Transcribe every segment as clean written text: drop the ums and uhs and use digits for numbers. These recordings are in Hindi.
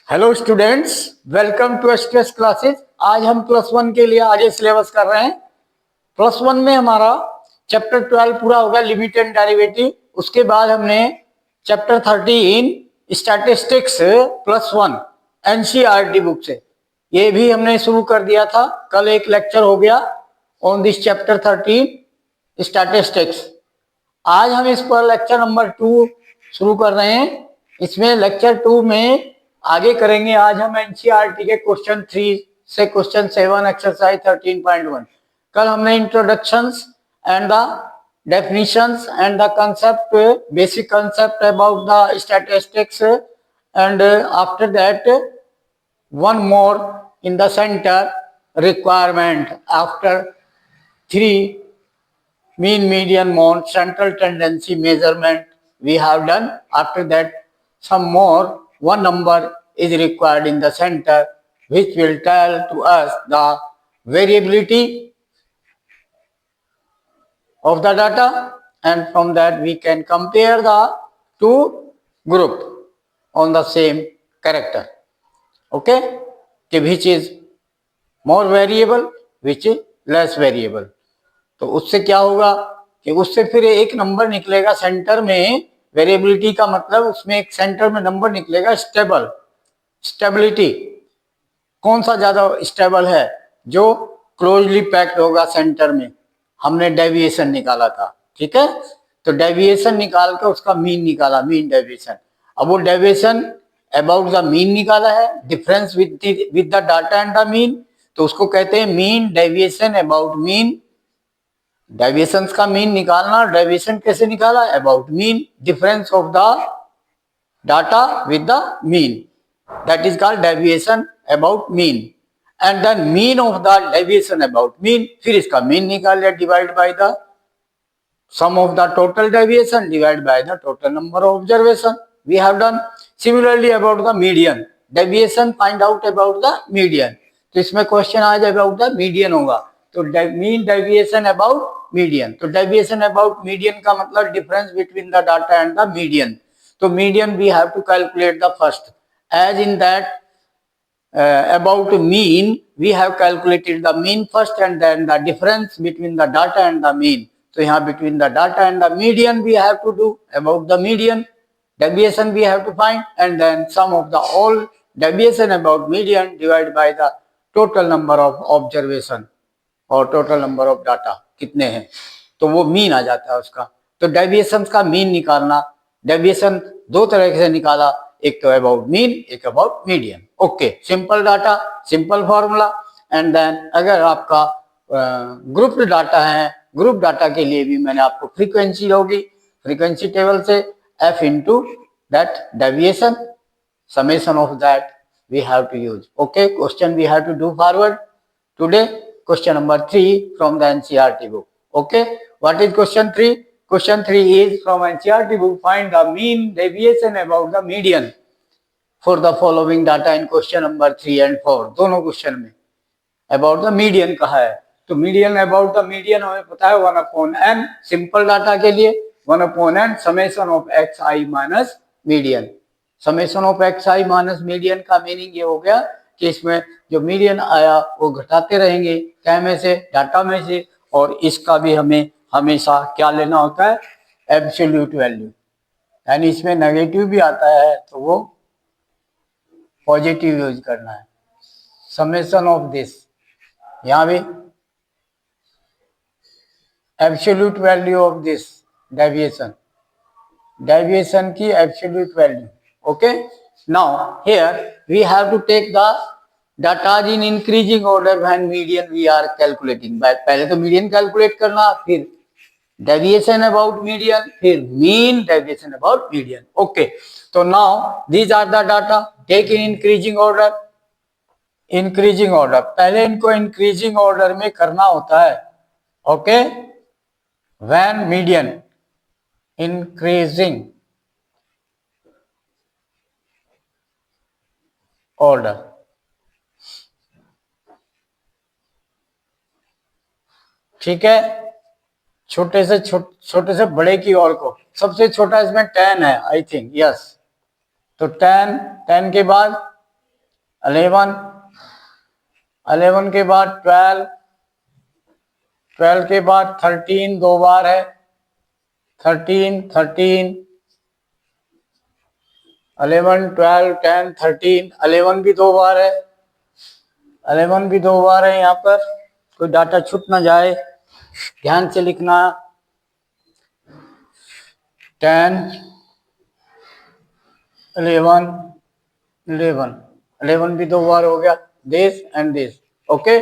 Hello students, welcome to STS classes. आज हम प्लस वन के लिए आगे सिलेबस कर रहे हैं। प्लस वन में हमारा चैप्टर 12 पूरा होगा, लिमिट एंड डेरिवेटिव। उसके बाद हमने chapter 13 statistics plus one NCERT book से ये भी हमने शुरू कर दिया था। कल एक लेक्चर हो गया ऑन दिस चैप्टर 13 स्टैटिस्टिक्स। आज हम इस पर लेक्चर नंबर 2 शुरू कर रहे हैं। इसमें लेक्चर 2 में आगे करेंगे। आज हम एनसीईआरटी के क्वेश्चन 3 से क्वेश्चन 7 एक्सरसाइज 13.1। कल हमने introductions and the definitions and the concept, basic concept about the statistics, and after that one more in the centre requirement after 3 mean, median, mode, central tendency measurement we have done. After that, some more one number is required in the center which will tell to us the variability of the data, and from that we can compare the two group on the same character. Okay, which is more variable, which is less variable. तो उससे क्या होगा कि उससे फिर एक नंबर निकलेगा सेंटर में। वेरिएबिलिटी का मतलब उसमें एक सेंटर में नंबर निकलेगा स्टेबल। स्टेबिलिटी कौन सा ज्यादा स्टेबल है? जो क्लोजली पैक्ड होगा सेंटर में। हमने डेविएशन निकाला था, ठीक है। तो डेविएशन निकाल कर उसका मीन निकाला, मीन डेविएशन। अब वो डेविएशन अबाउट द मीन निकाला है, difference with the data and the mean, तो उसको कहते हैं mean deviation about mean. Deviation का मीन निकालना, डेविएशन कैसे निकाला? About mean, difference of the data with the mean, that is called deviation about mean. And then mean of the deviation about mean, फिर इसका मीन निकाल लिया, divide by the sum of the total deviation divide by the total number of observation we have done. Similarly about the median, deviation find out about the median. तो इसमें क्वेश्चन आज अबाउट द मीडियन होगा। तो मीन डेविएशन अबाउट मीडियन। तो डेविएशन अबाउट मीडियन का मतलब difference between the data and the median. तो median we have to calculate the first, as in that about mean we have calculated the mean first and then the difference between the data and the mean. So here between the data and the median we have to do about the median deviation we have to find, and then sum of the all deviation about median divided by the total number of observation और टोटल नंबर ऑफ डाटा कितने हैं, तो वो मीन आ जाता है उसका। तो डेविएशन का मीन निकालना, डेविएशन दो तरह से निकाला, एक तो अबाउट मीन, एक about median. Okay, simple data, simple formula. And then अगर आपका ग्रुप डाटा है, ग्रुप डाटा के लिए भी मैंने आपको फ्रीक्वेंसी होगी, फ्रीक्वेंसी टेबल से F into that deviation summation of that we have to use. Okay, question we have to do forward today. Question number 3 from the NCERT book. Okay, what is question 3? Question 3 is from NCERT book. Find the mean deviation about the median for the following data in question number 3 and 4. दोनों क्वेश्चन में about the median कहा है। तो median about the median हमें पता है 1/n, सिंपल डाटा के लिए 1/n summation of xi minus median। summation of xi minus median का मीनिंग ये हो गया कि इसमें जो मीडियन आया वो घटाते रहेंगे क्या में से, डाटा में से, और इसका भी हमें हमेशा क्या लेना होता है? Absolute value. यानी इसमें नेगेटिव भी आता है तो वो पॉजिटिव यूज करना है। समेशन ऑफ दिस, यहाँ भी absolute value of this deviation, deviation की absolute value. Okay, now here we have to take the data in increasing order when median we are calculating। पहले तो मीडियन कैलकुलेट करना, फिर डेविएशन अबाउट मीडियन, फिर mean deviation about median. Okay, तो now these are the data, take in increasing order. Increasing order, पहले इनको इंक्रीजिंग ऑर्डर में करना होता है। Okay, when median increasing order, ठीक है। छोटे से बड़े की ओर को, सबसे छोटा इसमें 10 है आई थिंक, यस तो 10, 10 के बाद 11, 11 के बाद 12, 12 के बाद 13, 2 बार है, 13, 13, 11, 12, 10, 13, 11 भी 2 बार है, 11 भी 2 बार है। यहाँ पर कोई डाटा छूट ना जाए, ध्यान से लिखना। 10, 11, 11, 11 भी 2 बार हो गया, this and this. Okay,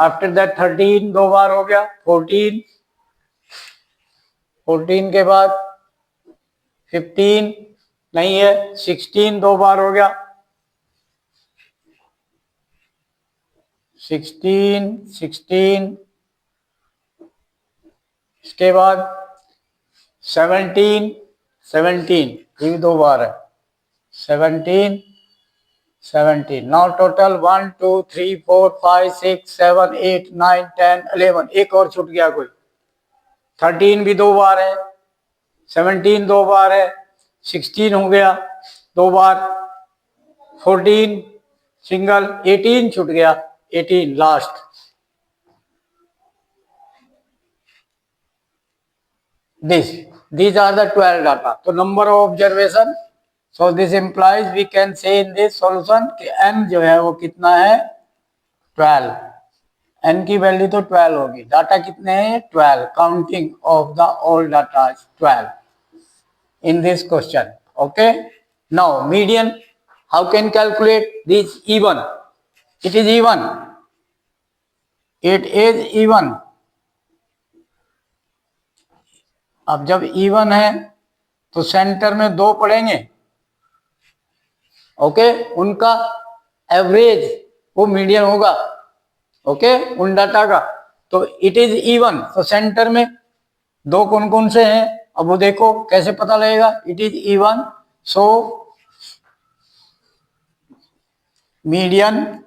after that 13 2 बार हो गया, 14, 14 के बाद 15 नहीं है, 16 2 बार हो गया, 16, 16, इसके बाद 17, 17 ये भी 2 बार है, 17, 17। Now total 1 2 3 4 5 6 7 8 9 10 11। एक और छूट गया कोई, 13 भी 2 बार है, 17 2 बार है, 16 हो गया 2 बार, 14 सिंगल, 18 छूट गया, 18 last. These are the 12 data. तो number of observation, so this implies we can say in this solution कि n जो है वो कितना है, 12। n की वैल्यू तो 12 होगी, डाटा कितने हैं, 12। Counting of the all data is 12 in this question. Okay, now median, how can calculate this? Even, it is even, it is even। अब जब इवन है तो सेंटर में 2 पड़ेंगे, ओके, उनका एवरेज वो मीडियन होगा, ओके, उन डाटा का। तो इट इज इवन, तो सेंटर में 2 कौन कौन से हैं, अब वो देखो कैसे पता लगेगा, it is even. So median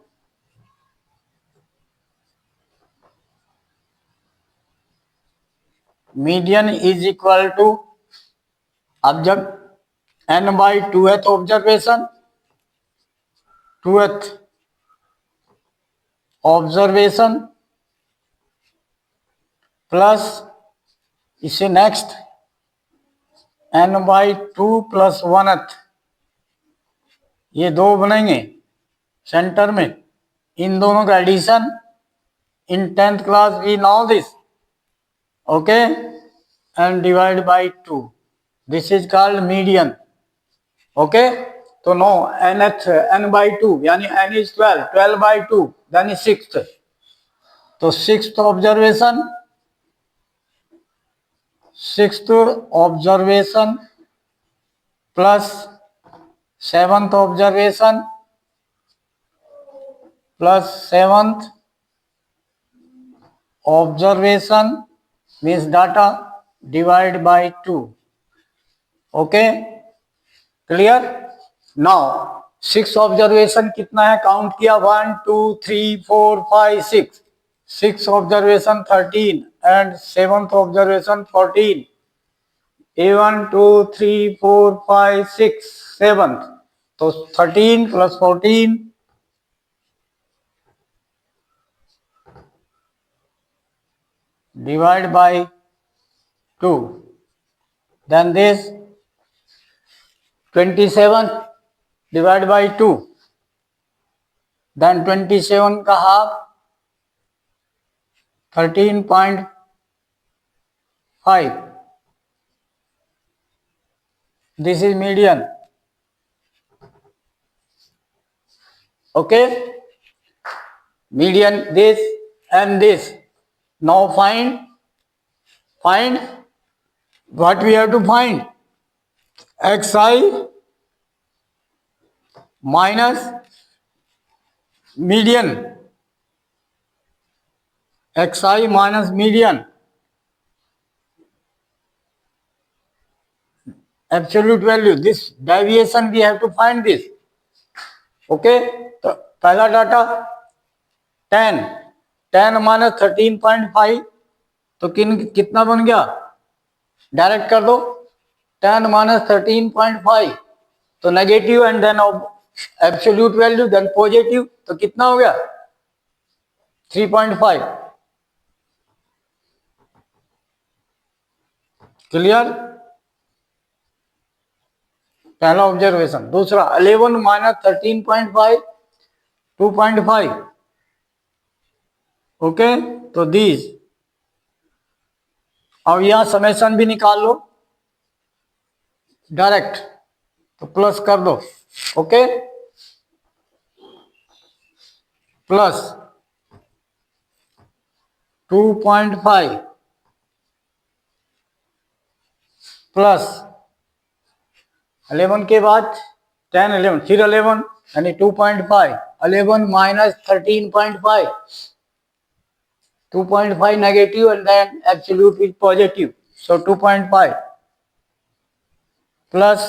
median is equal to, अब जब n by 2th observation, 2th observation plus इससे next n by 2 plus 1th, ये 2 बनेंगे सेंटर में, इन दोनों का addition in 10th class we know this, okay, and divide by 2, this is called median. Okay, तो नो n बाई 2 यानी n इज 12, 12 बाई 2 यानी 6th, तो 6th observation, 6th observation plus 7th observation plus 7th observation means data divide by 2। Okay, clear. Now 6 observation कितना है, काउंट किया, 1 2 3 4 5 6, 6 observation 13 and 7th observation 14, A1 2 3 4 5 6 7th, तो 13 plus 14 divide by 2, then this 27 divide by 2, then 27 का half 13.5, this is median। okay, median this and this। now find what we have to find, xi minus median, xi minus median, absolute value, this deviation we have to find this। Okay, तो पहला डाटा 10, 10 माइनस 13.5, तो कितना बन गया, डायरेक्ट कर दो, 10 माइनस 13.5, तो negative and then absolute value then positive, तो कितना हो गया 3.5। क्लियर? पहला ऑब्जर्वेशन। दूसरा 11 माइनस 13.5 2.5। ओके, तो दीज, अब यहां समेशन भी निकाल लो डायरेक्ट, तो प्लस कर दो। ओके, प्लस 2.5 प्लस 11 के बाद 10 11 फिर 11 यानी 2.5 11 minus 13.5 2.5 negative and then absolute is positive, so 2.5 plus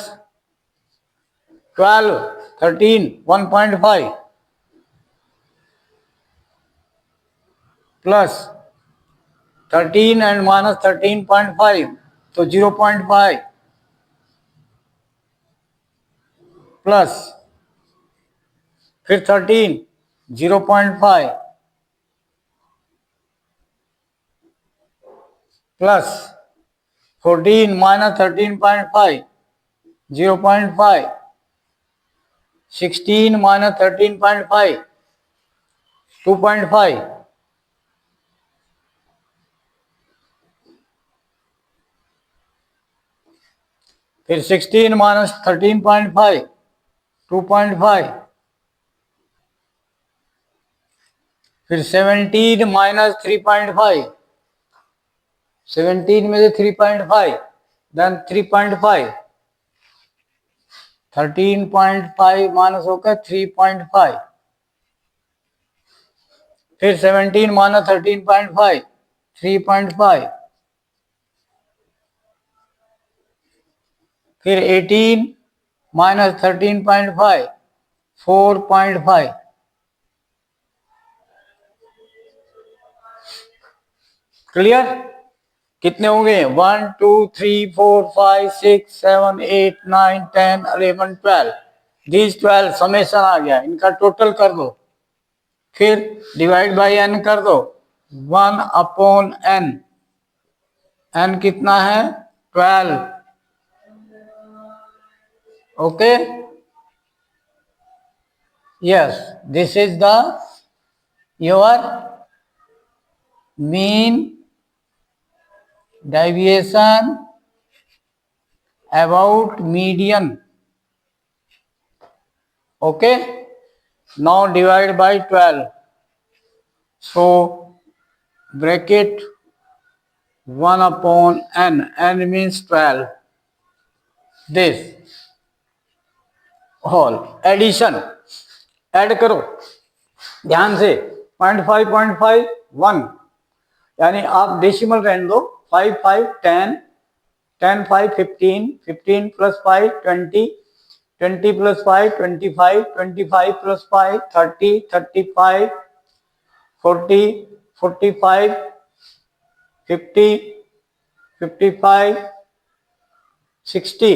12 13 1.5 plus 13 and minus 13.5 तो 0.5 प्लस फिर 13 0.5 प्लस 14 माइनस 13.5 0.5 16 माइनस 13.5 2.5 फिर 16 माइनस 13.5 2.5 फिर 17 माइनस 3.5 17 में से 3.5 देन 3.5 13.5 माइनस होकर 3.5 फिर 17 माइनस 13.5 3.5 फिर 18 माइनस 13.5 4.5 क्लियर? कितने हो गए 1 2 3 4 5 6 7 8 9 10 11 12 दीज 12 समेशन आ गया, इनका टोटल कर दो, फिर डिवाइड बाय n कर दो 1 अपॉन n, n कितना है 12। Okay, yes, this is the your mean deviation about median. Okay, now divide by 12, so bracket 1 upon n, n means 12, this whole addition add करो ध्यान से 0.5 1, यानी आप डेसिमल रहने दो 5 5 10 10 5 15 15 प्लस 5 20 20 प्लस 5 25 25 प्लस 5 30 35 40 45 50 55 60,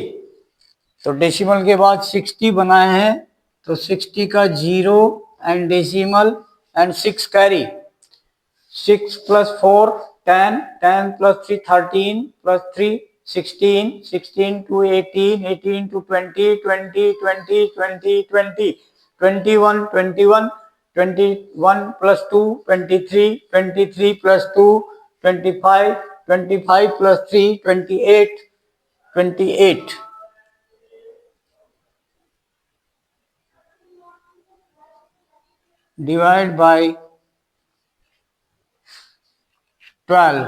तो डेसिमल के बाद 60 बनाए हैं, तो 60 का 0 and decimal and 6 carry, 6 plus 4 10 10 plus 3 13 plus 3 16 16 to 18 18 to 20 20 20 20 20 21 21 21 plus 2 23 23 plus 2 25 25 plus 3 28 28 divide by 12।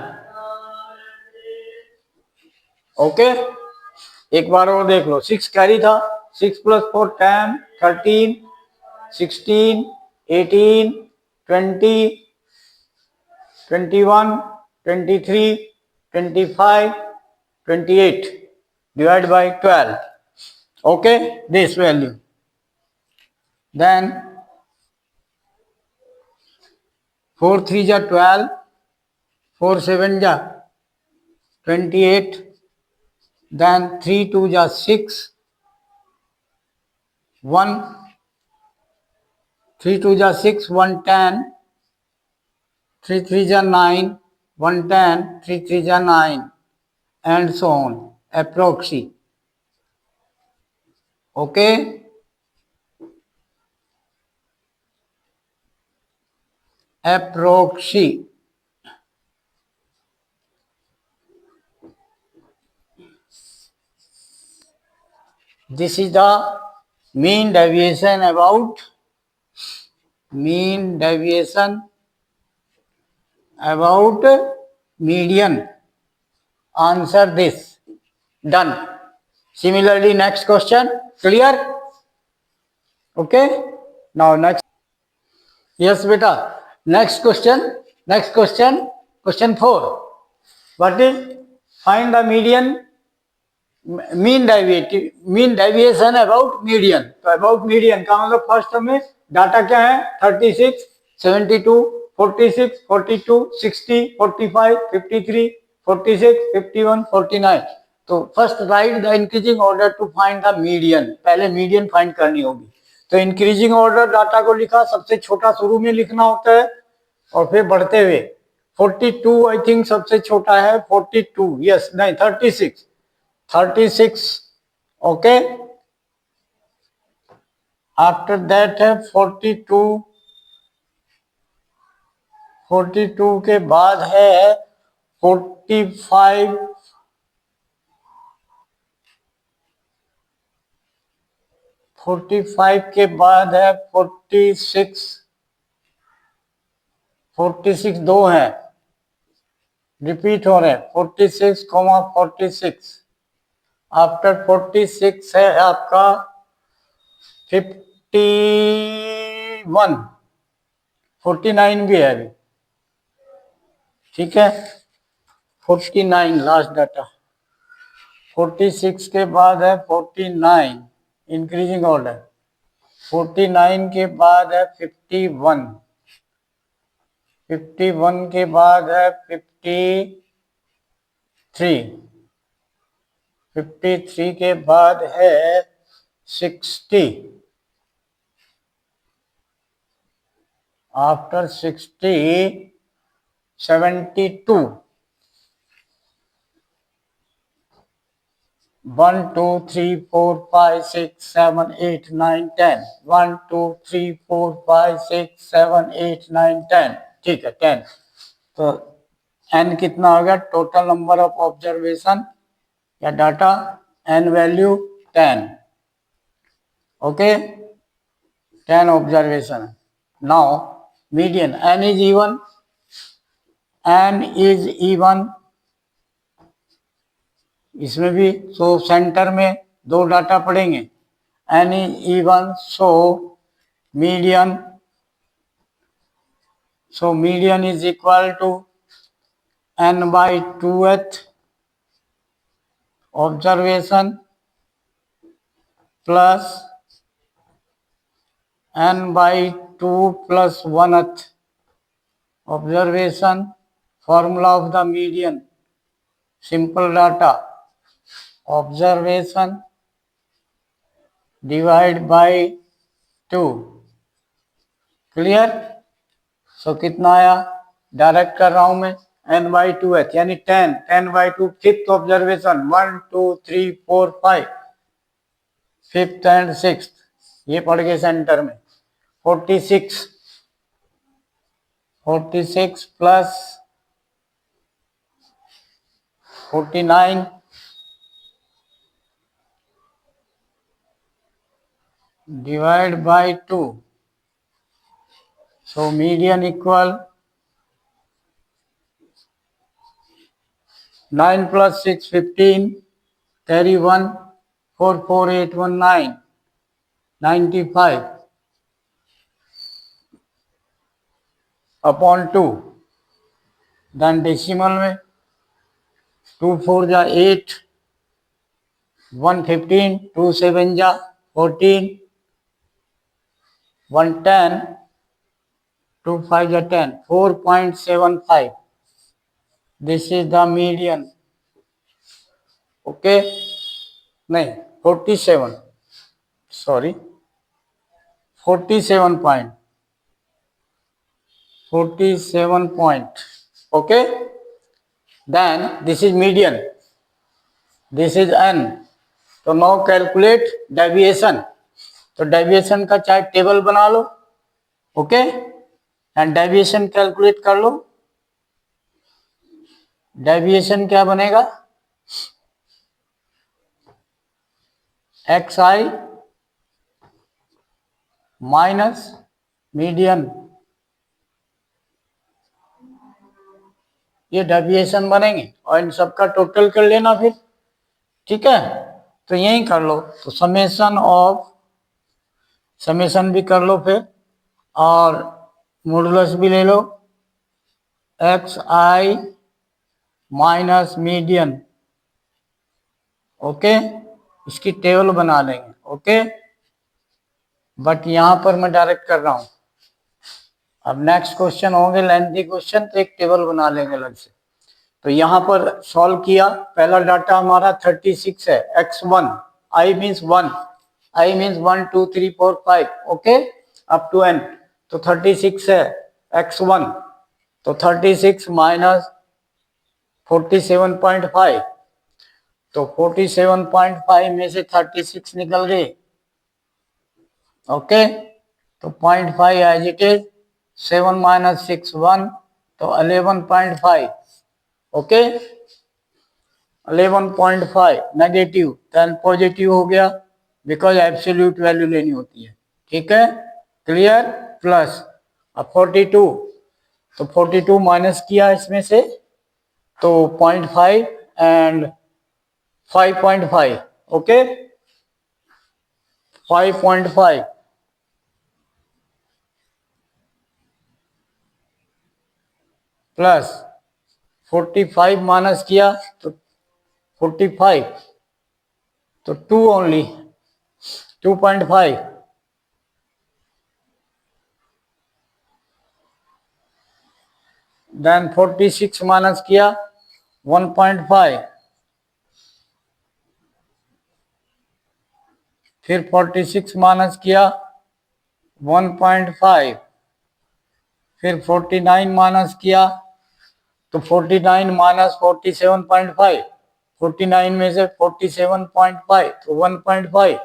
Okay, एक बार और देख लो, 6 कैरी था, 6 plus 4 10 13 16 18 20 21 23 25 28 divided by 12. Okay, this value. Then 4 3 ja 12, 4 7 ja 28, then 3 2 ja 6, 1 3 2 जा 6 1 10 3 3 जा 9 1 10 3 3 जा 9 and so on approxi. Okay, approxi. This is the mean deviation about median. Answer this. Done. Similarly, next question. Clear? Okay. Now next. Yes, beta. Next question. Question 4. What is find the mean deviation about median. तो about median का मतलब फर्स्ट में डाटा क्या है 36, 72, 46, 42, 60, 45, 53, 46, 51, 49. तो first write the increasing order to find the median. पहले मीडियन फाइंड करनी होगी. तो इंक्रीजिंग ऑर्डर डाटा को लिखा, सबसे छोटा शुरू में लिखना होता है और फिर बढ़ते हुए 42 आई थिंक सबसे छोटा है 42 यस नहीं 36 okay. After that है 42 के बाद है 45 के बाद है 46 दो है रिपीट हो रहे 46, 46. आफ्टर 46 है आपका 51, 49 भी है अभी. ठीक है 49 लास्ट डाटा. 46 के बाद है 49 इंक्रीजिंग ऑर्डर. 49 के बाद है 51 के बाद है 53 के बाद है 60. आफ्टर 60 72. 1 2 3 4 5 6 7 8 9 10. 1 2 3 4 5 6 7 8 9 10. ठीक है 10. तो n कितना होगा टोटल नंबर ऑफ ऑब्जर्वेशन या data n value 10. Okay 10 observation. Now median n is even. इसमें भी सो सेंटर में दो डाटा पड़ेंगे. n is even so median is equal to n/2th observation plus n/2 plus 1th observation. Formula of the median. Simple data. Observation divide by 2. Clear? So कितना आया डायरेक्ट कर रहा हूं मैं n/2th यानी 10/2 fifth observation 1 2 3 4 5 fifth and sixth ये पड़ गए सेंटर में. 46 plus 49 divide by 2. So median equal 9 plus 6 15 carry 1 4 4 8 1 9 95 upon 2. Then decimal में 2 4 जा 8 1 15 2 7 जा 14 1 10 2 5 जा 10 4.75. This is the median. Okay? नहीं 47 sorry 47 point. Okay, then this is median, this is n. तो now calculate deviation. तो डेविएशन का चाहे टेबल बना लो, ओके, एंड डेविएशन कैलकुलेट कर लो. डेविएशन क्या बनेगा, एक्स आई माइनस मीडियन, ये डेविएशन बनेंगे और इन सबका टोटल कर लेना फिर. ठीक है, तो यही कर लो. तो समेशन भी कर लो फिर, और मॉडुलस भी ले लो, x I minus median. Okay, इसकी टेबल बना लेंगे. ओके, बट यहां पर मैं डायरेक्ट कर रहा हूं. अब नेक्स्ट क्वेश्चन होंगे लेंथी क्वेश्चन, तो एक टेबल बना लेंगे अलग से. तो यहां पर सॉल्व किया. पहला डाटा हमारा 36 है, x1, i means 1, i means 1 2 3 4 5, okay, up to n. तो 36 है x1, तो 36 माइनस 47.5, तो 47.5 में से 36 निकल गए. ओके, तो 0.5 एज इट इज, 7 माइनस 6 1, तो 11.5. ओके, 11.5 नेगेटिव, देन पॉजिटिव हो गया, बिकॉज एब्सोल्यूट वैल्यू लेनी होती है. ठीक है, क्लियर. प्लस अब 42, तो 42 माइनस किया इसमें से, तो 0.5 एंड 5.5. ओके, 5.5 प्लस 45 माइनस किया तो 45, तो 2 ओनली, 2.5. देन 46 माइनस किया 1.5, फिर 46 माइनस किया 1.5, फिर 49 माइनस किया, तो 49 माइनस 47.5, 49 में से 47.5, तो 1.5.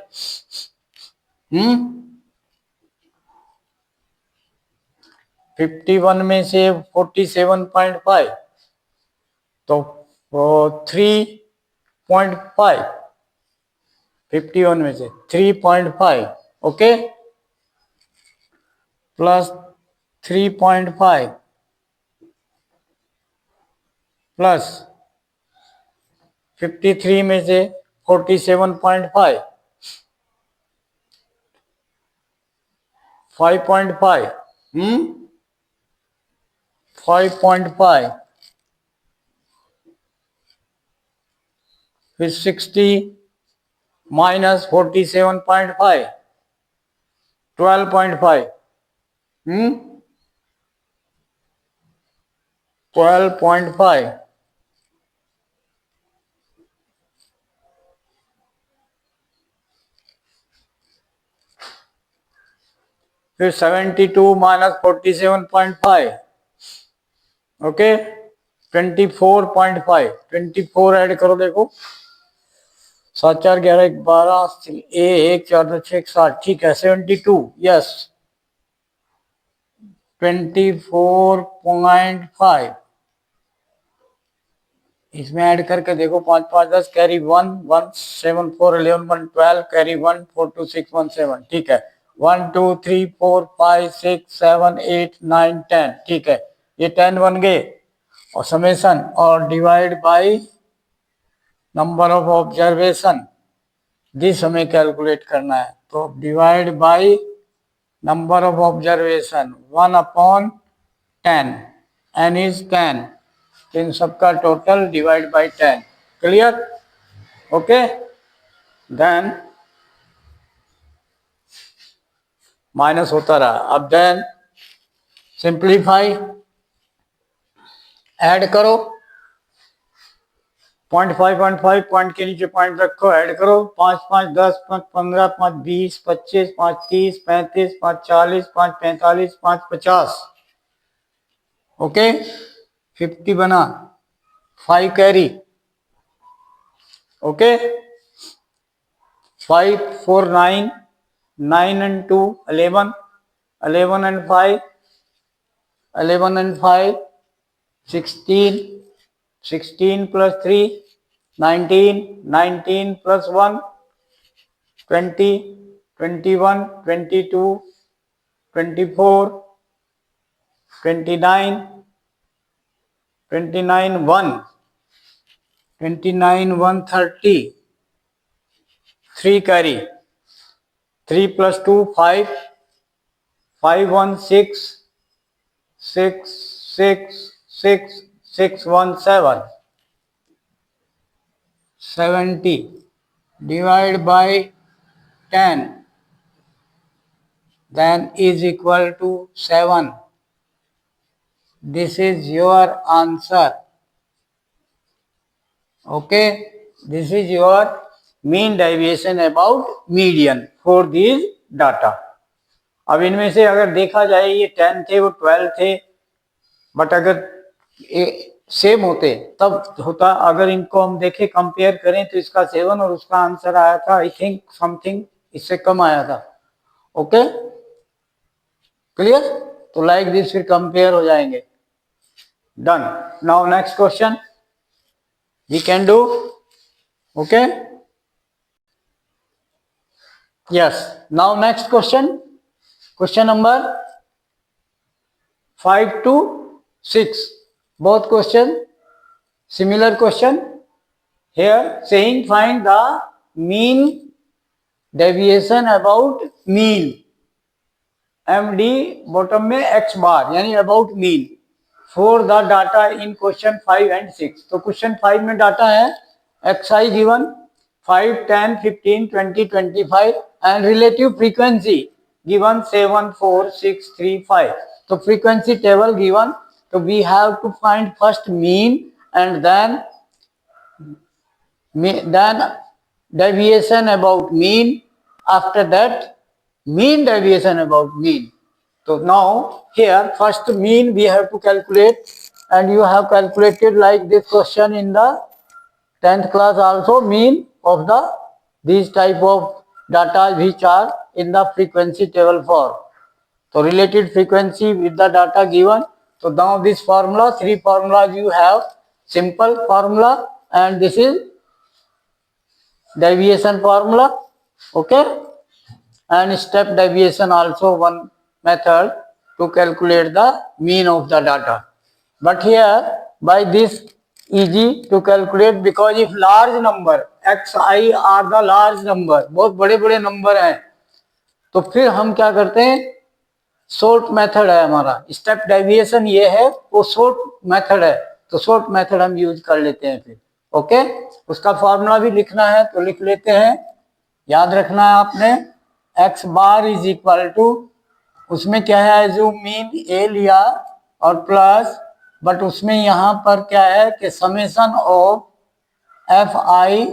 51 में से 47.5, तो 3.5, 51 में से 3.5. ओके, प्लस 3.5 प्लस 53 में से 47.5, 5.5, 5.5, फिर 60 माइनस 47.5, 12.5, 12.5, फिर 72 माइनस 47.5, ओके, 24.5, 24 ऐड करो, देखो 7 4 11 12 1 4 2 6 7, ठीक है, 72, यस, 24.5. इसमें ऐड करके देखो, 5 5 10 कैरी 1 1 7 4 11 1 12 कैरी 1 4 2 6 1 7, ठीक है, 1 2 3 4 5 6 7 8 9 10, ठीक है, ये 10 बन गए. और समेशन और divide by number of observation, this हमें कैलकुलेट करना है. तो divide by number of observation 1/10, n is 10, इन सबका total divide by 10. Clear. Okay, then minus होता रहा. अब देन सिंप्लीफाई, ऐड करो, 0.5 पॉइंट के नीचे पॉइंट रखो, ऐड करो, 5 5 10 5 15 5 20 25 5 30 35 5 40 5 45 5 50, ओके 50 बना, 5 carry, okay 5 4 9, 9 and 2 11, 11 and 5, 11 and 5 16, 16 plus 3 19, 19 plus 1 20, 21, 22, 24, 29, 29 1, 29 1 30, 3 carry, 3 plus 2 5, 5 1 6, 6 6 6 6 1 7, 70 divide by 10, then is equal to 7. This is your answer. Okay, this is your mean deviation about median for these data. अब इनमें से अगर देखा जाए ये 10 थे वो 12 थे, बट अगर सेम होते तब होता, अगर इनको हम देखें कंपेयर करें तो इसका 7 और उसका आंसर आया था आई थिंक समथिंग इससे कम आया था। ओके क्लियर, तो लाइक दिस फिर कंपेयर हो जाएंगे। Done, now next question we can do. Okay yes, now next question, question number 5 to 6, both question similar question here, saying find the mean deviation about mean, MD bottom में x bar यानी about mean for the data in question 5 and 6। तो question 5 में डाटा है xi given 5 10 15 20 25 and relative frequency given 7 4 6 3 5। तो frequency table given, so we have to find first mean and then deviation about mean, after that mean deviation about mean। So now here first mean we have to calculate, and you have calculated like this question in the 10th class also, mean of the these type of data which are in the frequency table form। So related frequency with the data given, so now this formula, 3 formulas you have, simple formula and this is deviation formula, okay, and step deviation also one method to calculate the mean of the data। But here by this easy to calculate, because if large number xi are the large number, बहुत बड़े बड़े नंबर हैं, तो फिर हम क्या करते हैं, शॉर्ट मेथड है हमारा, स्टेप डेविएशन ये है, वो शॉर्ट मेथड है, तो शॉर्ट मेथड हम यूज कर लेते हैं फिर। ओके, उसका फॉर्मूला भी लिखना है तो लिख लेते हैं, याद रखना है आपने, x bar is equal to, उसमें क्या है जो मीन ए लिया और प्लस, बट उसमें यहां पर क्या है कि summation of F I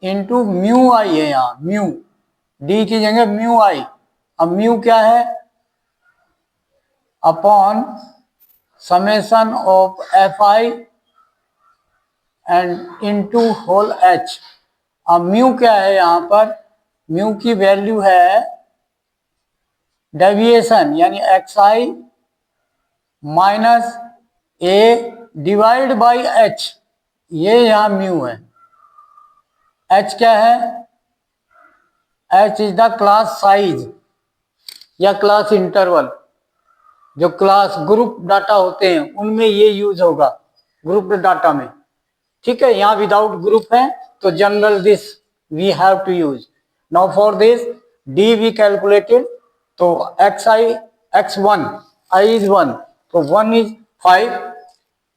into mu I है, यहाँ म्यू डी की जगह म्यू आई। अब म्यू क्या है, upon summation of F I and into whole H. अब म्यू क्या है, यहां पर म्यू की वैल्यू है डेविएशन यानी x I minus A divide by H, ये यहां म्यू है। एच क्या है, H is the class size या क्लास इंटरवल, जो क्लास ग्रुप डाटा होते हैं उनमें ये यूज होगा, ग्रुप डाटा में, ठीक है। यहाँ विदाउट ग्रुप है तो general this we have to use. Now for this D we calculated, तो X I X one I is 1, तो 1 is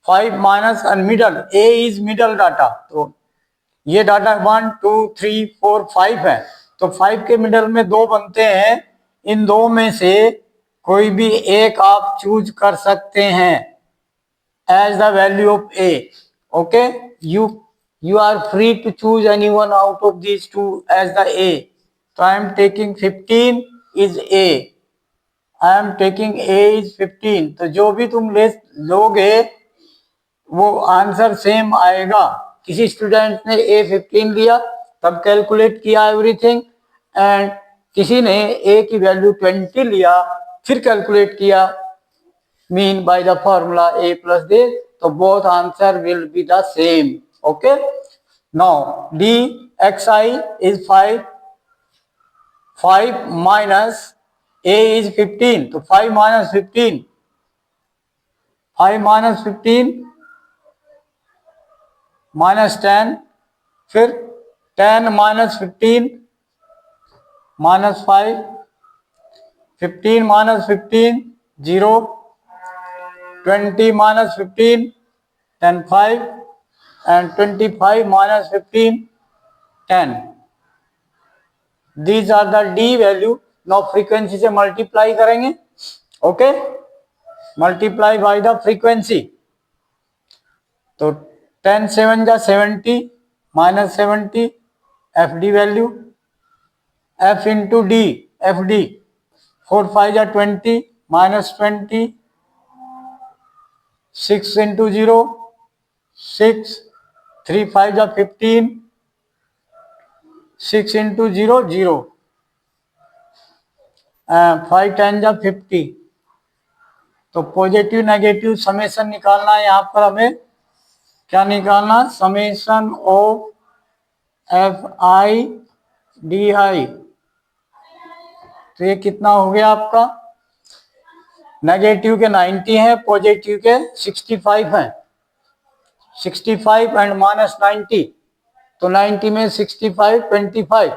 5 minus and middle A is middle data, तो ये डाटा 1 2 3 4 5 है, तो 5 के मिडल में 2 बनते हैं, इन 2 में से कोई भी एक आप चूज कर सकते हैं as the value of A. Okay, you are free to choose anyone out of these two as the A. So I am taking 15 is A. I am taking A is 15. तो जो भी तुम लोगे वो आंसर सेम आएगा. किसी स्टूडेंट ने A 15 लिया, तब कैलकुलेट किया एवरीथिंग, एंड किसी ने A की वैल्यू 20 लिया, फिर कैलकुलेट किया mean by the formula A plus this. So both answer will be the same. Okay. Now D xi is 5. 5 minus A is 15. So 5 minus 15. 5 minus 15 minus 10. फिर 10 minus 15 minus 5. 15 minus 15 0. 20 minus 15 10 5. And 25 minus 15 10. These are the D value. Now frequency से multiply करेंगे. Okay, multiply by the frequency. तो 10 7 जा 70 minus 70 FD value, F into D FD. 4 5 जा 20 minus 20, 6 into 0 6, 3 5 जा 15, 6 into 0 0, 5 10 जा 50. तो पॉजिटिव नेगेटिव समेशन निकालना है. यहाँ पर हमें क्या निकालना? Summation of FI DI. तो ये कितना हो गया आपका? नेगेटिव के 90 है, पॉजिटिव के 65 है. 65 एंड माइनस 90. तो 90 में 65 25.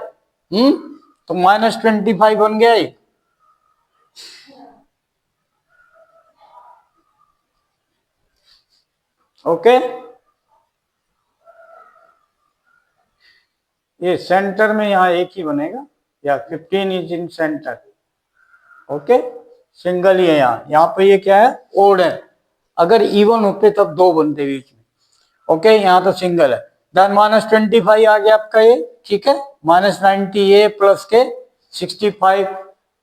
तो माइनस 25 बन गया. ओके, ये सेंटर में यहाँ एक ही बनेगा, या 15 is in centre. Okay, single ही है यहाँ पे ये क्या है? ओड है. अगर इवन होते तब दो बनते बीच में. ओके, यहाँ तो सिंगल है. देन माइनस 25 आ गया आपका ये. ठीक है, माइनस 90 ए प्लस के 65.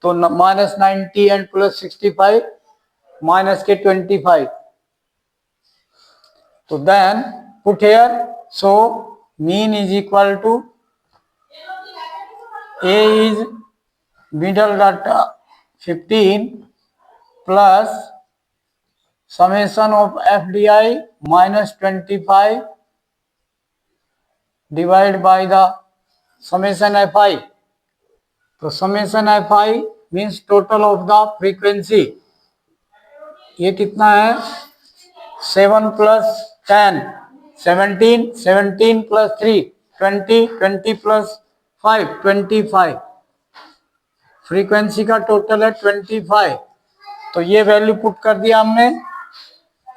तो माइनस 90 एंड प्लस 65 माइनस के 25. तो then put here. So mean is equal to A is middle data 15 plus summation of FDI minus 25 divided by the summation FI. तो summation FI means total of the frequency. ये कितना है? 7 plus 10 17, 17 plus 3 20, 20 plus 5 25. फ्रीक्वेंसी का टोटल है 25. तो ये वैल्यू पुट कर दिया हमने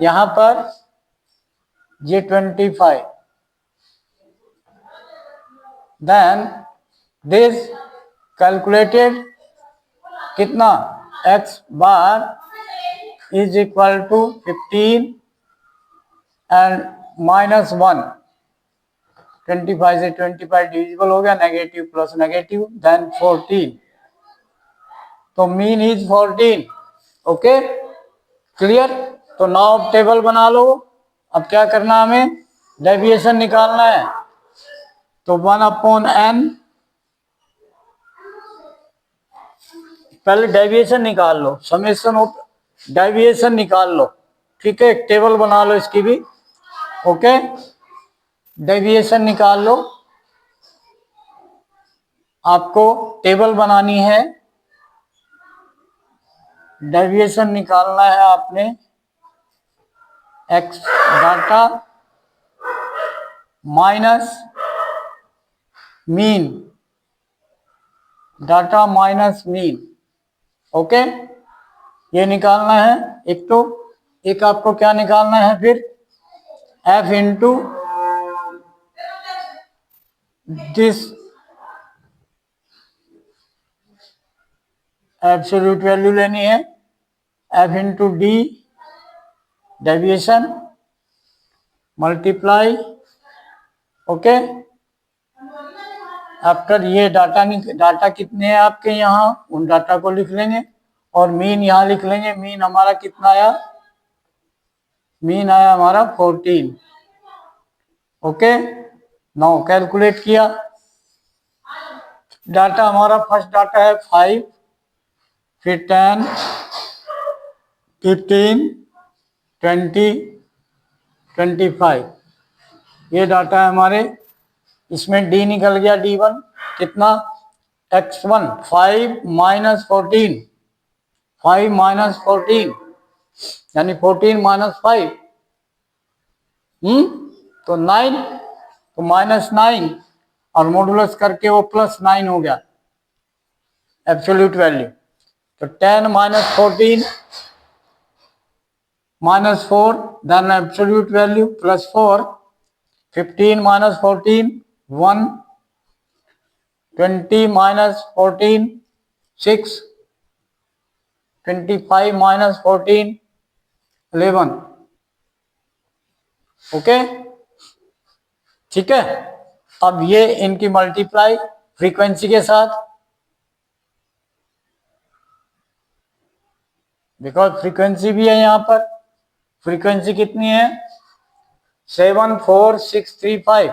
यहां पर, ये 25. देन दिस कैलकुलेटेड कितना? x bar is equal to 15 and minus 1. 25 से 25 डिविजिबल हो गया. Negative plus negative, then 14. तो मीन इज 14. Okay, clear. तो नाउ टेबल बना लो. अब क्या करना, हमें डेविएशन निकालना है. तो 1/n. पहले डेविएशन निकाल लो, समेशन ऑफ डेविएशन निकाल लो. ठीक है, एक टेबल बना लो इसकी भी. ओके, डेविएशन निकाल लो. आपको टेबल बनानी है, डेविएशन निकालना है आपने. X data minus mean, data minus mean. Okay, ये निकालना है एक. तो एक आपको क्या निकालना है फिर? F into this absolute value लेनी है. F into D deviation multiply, okay. After ये डाटा कितने हैं आपके यहाँ, उन डाटा को लिख लेंगे और मीन यहाँ लिख लेंगे। मीन हमारा कितना आया, मीन आया हमारा 14, ओके। नाउ कैलकुलेट किया, डाटा हमारा फर्स्ट डाटा है 5, फिर 10, 15, 20, 25, ये डाटा है हमारे। इसमें डी निकल गया, D1 कितना, x1 5 माइनस 14, 5 माइनस 14 यानी 14 माइनस 5, तो 9, तो माइनस 9 और मॉडुलस करके वो प्लस 9 हो गया एब्सोल्यूट वैल्यू। तो 10 minus 14 minus 4, then absolute value plus 4, 15 minus 14 1, 20 minus 14 6, 25 minus 14 11, okay, ठीक है। अब ये इनकी मल्टीप्लाई फ्रीक्वेंसी के साथ, बिकॉज फ्रीक्वेंसी भी है यहाँ पर। फ्रीक्वेंसी कितनी है, 74635,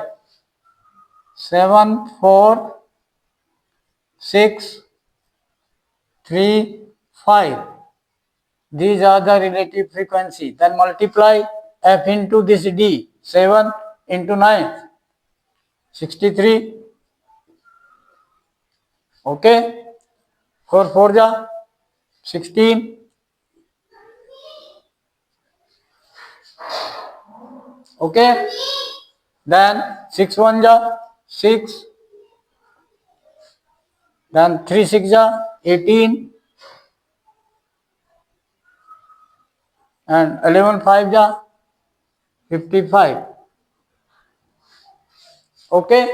74635, these are the relative frequency. Then multiply f into this d, 7 into 9, 63, okay, 4 4 ja 16, okay, then 6 1 ja 6, then 3 6 ja 18, and 11 5 ja 55, okay.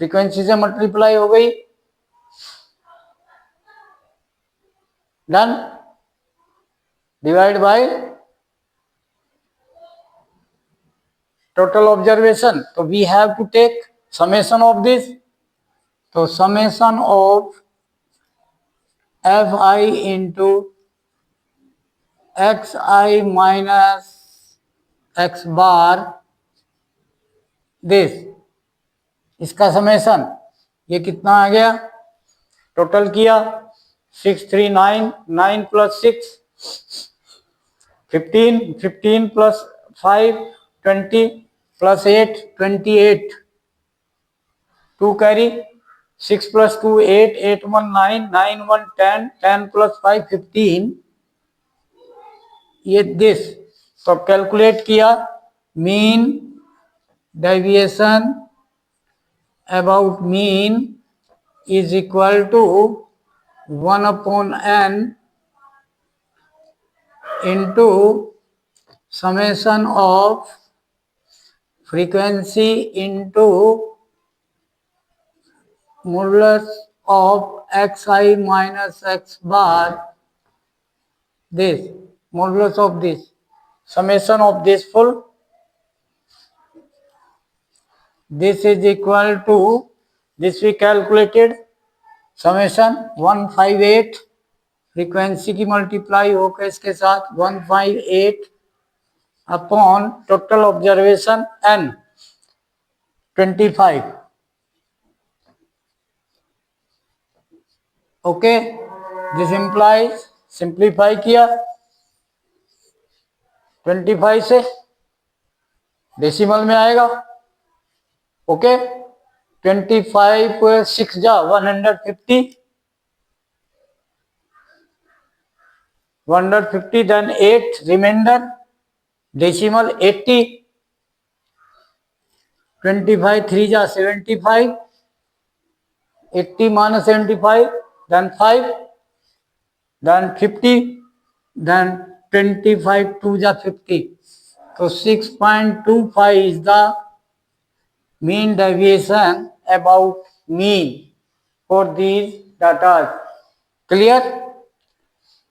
Frequency से मल्टीप्लाई हो गई, done. Divide by total observation, तो we have to take summation of this, तो summation of F I into X I minus X bar this, इसका समेशन ये कितना आ गया, टोटल किया 639, 9 plus 6 15, 15 plus 5 20 plus 8 28, 2 carry, 6 plus 2 8, 8 1 9, 9 1 10, 10 plus 5 15, ये दिस। तो कैलकुलेट किया, mean deviation about mean is equal to 1/n into summation of frequency into modulus of xi minus x bar, this modulus of this, summation of this full, this is equal to, this we calculated, summation 158, frequency की मल्टीप्लाई होकर इसके साथ 158 upon total observation n 25, okay. This implies, simplify किया 25 से, डेसिमल में आएगा, ओके। 25 6 जा 150, 150, then 8 remainder, decimal 80, 25 3 जा 75, 80 minus 75, then 5, then 50, then 25 2 जा 50, तो 6.25 is the mean deviation about mean for these data. Clear?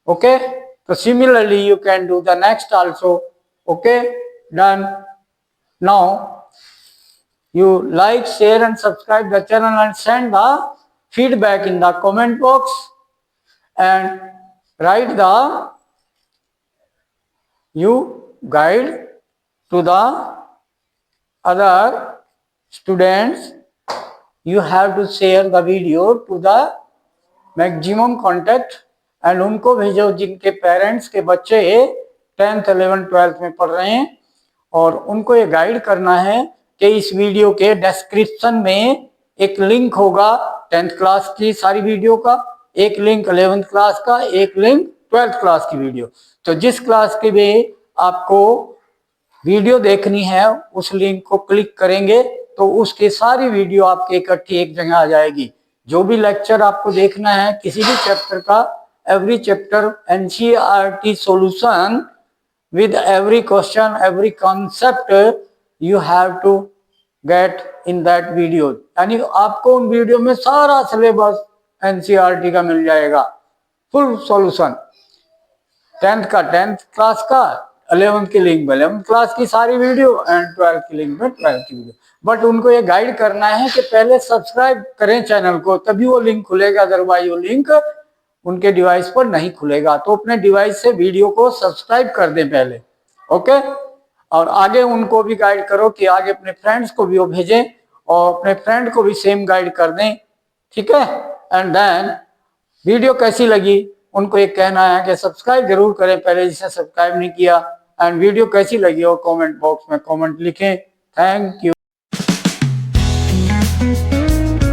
Okay. So similarly you can do the next also, okay, done. Now you like, share and subscribe the channel and send the feedback in the comment box and write the you guide to the other students. You have to share the video to the maximum contact and उनको भेजो जिनके पेरेंट्स के बच्चे 10th 11th 12th में पढ़ रहे हैं, और उनको ये गाइड करना है कि इस वीडियो के डिस्क्रिप्शन में एक लिंक होगा 10th क्लास की सारी वीडियो का, एक लिंक 11th क्लास का, एक लिंक 12th क्लास की वीडियो। तो जिस क्लास के भी आपको वीडियो देखनी है उस लिंक को क्लिक करेंगे तो उसकी सारी वीडियो आपके इकट्ठी एक जगह आ जाएगी। जो भी लेक्चर आपको देखना है किसी भी चैप्टर का, every chapter NCERT solution with every question, every concept you have to get in that video। यानी आपको उन वीडियो में सारा सिलेबस एनसीईआरटी का मिल जाएगा, फुल सॉल्यूशन। 10th का 10th क्लास का, 11th की लिंक में 11th क्लास की सारी वीडियो एंड 12th की लिंक में 12th की वीडियो। बट उनको ये गाइड करना है कि पहले सब्सक्राइब करें चैनल को, तभी वो लिंक खुलेगा, अदरवाइज वो लिंक उनके डिवाइस पर नहीं खुलेगा। तो अपने डिवाइस से वीडियो को सब्सक्राइब कर दें पहले, ओके। और आगे उनको भी गाइड करो कि आगे अपने फ्रेंड्स को भी वो भेजें और अपने फ्रेंड को भी सेम गाइड कर दें, ठीक है। एंड देन वीडियो कैसी लगी उनको ये कहना है कि सब्सक्राइब जरूर करें पहले जिसने सब्सक्राइब नहीं किया, एंड वीडियो कैसी लगी हो कमेंट बॉक्स में कमेंट लिखें। Thank you.